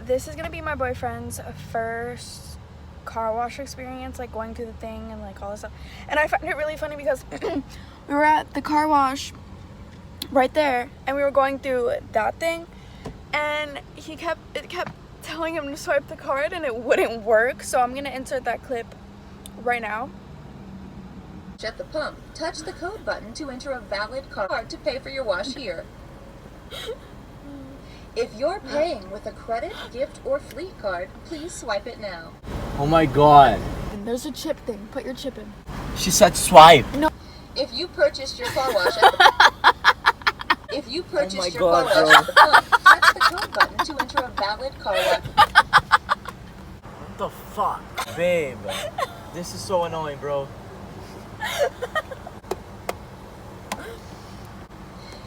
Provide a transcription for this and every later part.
this is gonna be my boyfriend's first car wash experience, like going through the thing and like all this stuff. And I find it really funny because we were at the car wash right there and we were going through that thing, and it kept telling him to swipe the card and it wouldn't work. So I'm gonna insert that clip right now. At the pump, touch the code button to enter a valid card to pay for your wash here. If you're paying with a credit, gift, or fleet card, please swipe it now. Oh my god. There's a chip thing. Put your chip in. She said swipe. No. If you purchased your car wash at the if you purchased your car wash bro. at the pump, touch the code button to enter a valid card. What the fuck? Babe, this is so annoying, bro.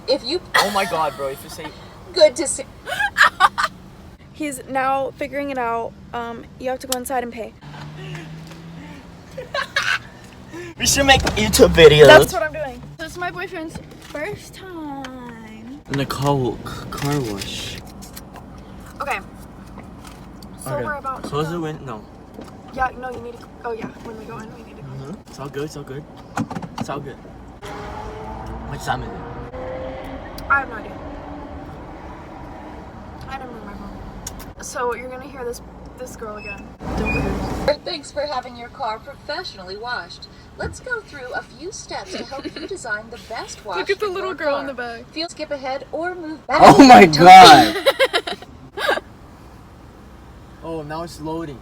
If you Oh my god, bro, if you say... good to see. He's now figuring it out. You have to go inside and pay. We should make YouTube videos. That's what I'm doing. This is my boyfriend's first time. In the car wash. Okay. So Okay. we're about to Close go. the window. No. Yeah, no, you need to. Oh yeah, when we go in, we need to go. It's all good, it's all good. It's all good. What time is it? I have no idea. I don't know my phone. So you're gonna hear this girl again. Thanks for having your car professionally washed. Let's go through a few steps to help you design the best wash. Look at the for little your girl car. in the back. Feel skip ahead or move back. Oh my god! Oh, now it's loading.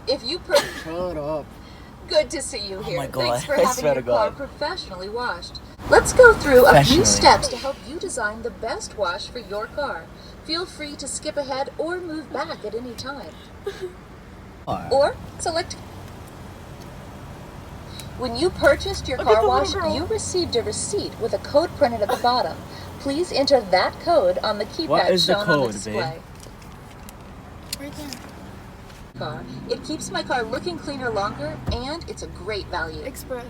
If you Shut up. Good to see you here. my God. Thanks for I having swear your to car God. professionally washed. Let's go through a few Professionally. steps to help you design the best wash for your car. Feel free to skip ahead or move back at any time. Or select. When you purchased your Look at car the little wash, girl. you received a receipt with a code printed at the bottom. Please enter that code on the keypad What is the shown on code, the display. Right there. Car. It keeps my car looking cleaner longer, and it's a great value. Express.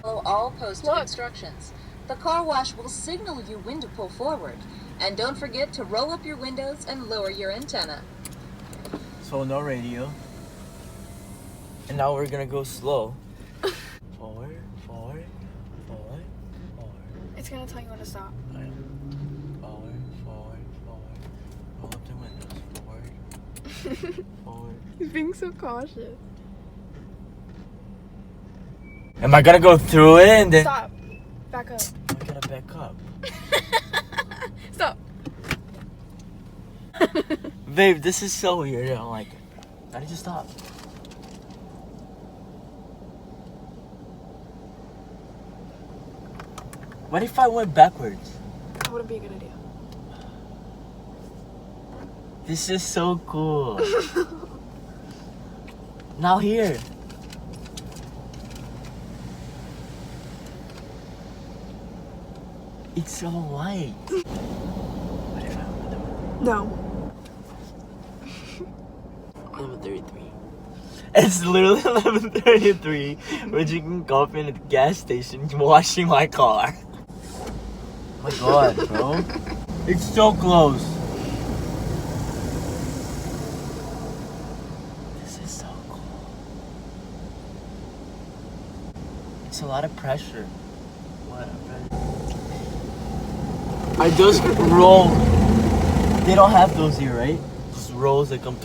Follow all posted Look. instructions. The car wash will signal you when to pull forward. And don't forget to roll up your windows and lower your antenna. So no radio. And now we're gonna go slow. Forward, forward, forward, forward. It's gonna tell you when to stop. Forward, forward, forward. Roll up the windows. Forward, forward. He's being so cautious. Am I gonna go through it and then... Stop. Back up. I gotta back up. Stop. Babe, this is so weird. I don't like it. Why did you stop? What if I went backwards? That wouldn't be a good idea. This is so cool. Now here. It's so light. What if I open the window? No. 11:33. It's literally 11:33. We're drinking coffee in a gas station, washing my car. Oh my god, bro. It's so close. This is so cool. It's a lot of pressure. What a pressure. I just roll. They don't have those here, right? Just rolls that come.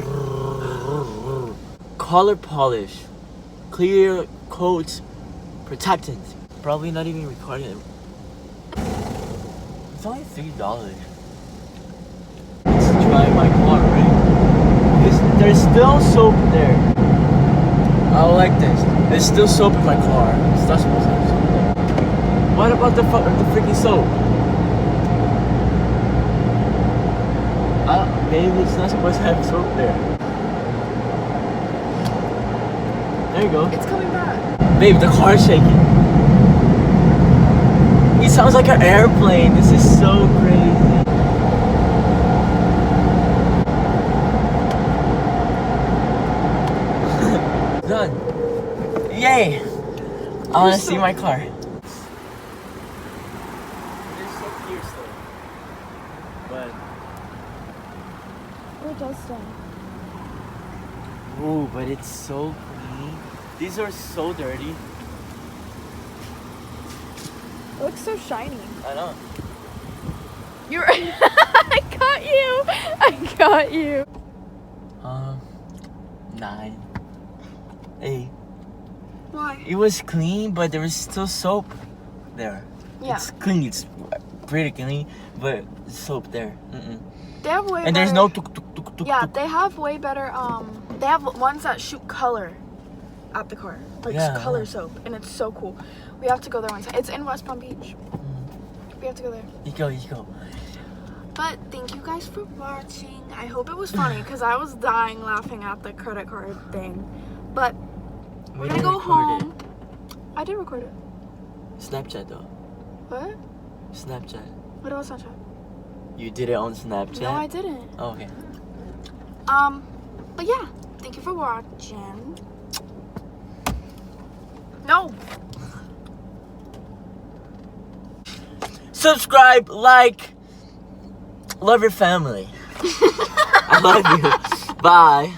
Color polish, clear coat, protectant. Probably not even recording. It's only $3. Let's try my car, right? There's still soap there. I like this. There's still soap in my car. It's not supposed to have soap there. What about the freaking soap? Maybe it's not supposed to have soap there. There you go. It's coming back. Babe, the car's shaking. It sounds like an airplane. This is so crazy. Done. Yay! I want to see my car. They're so cute still. but Oh, it does sting. ooh, but it's so clean. These are so dirty. It looks so shiny. I know. You're. I got you. I got you. 9, 8. Why? It was clean, but there was still soap there. Yeah. It's clean. It's pretty clean, but soap there. They have way. And there's better- no tuk tuk tuk tuk. Yeah, tuk. they have way better. They have ones that shoot color at the car, like Yeah, color yeah. soap, and it's so cool. We have to go there one time. It's in West Palm Beach. We have to go there. You go. But thank you guys for watching. I hope it was funny because I was dying laughing at the credit card thing. But we're gonna didn't go record home. I did record it. Snapchat though. What? Snapchat. What about Snapchat? You did it on Snapchat? No, I didn't. Oh, okay. But yeah, thank you for watching. No. Subscribe, like, love your family. I love you. Bye.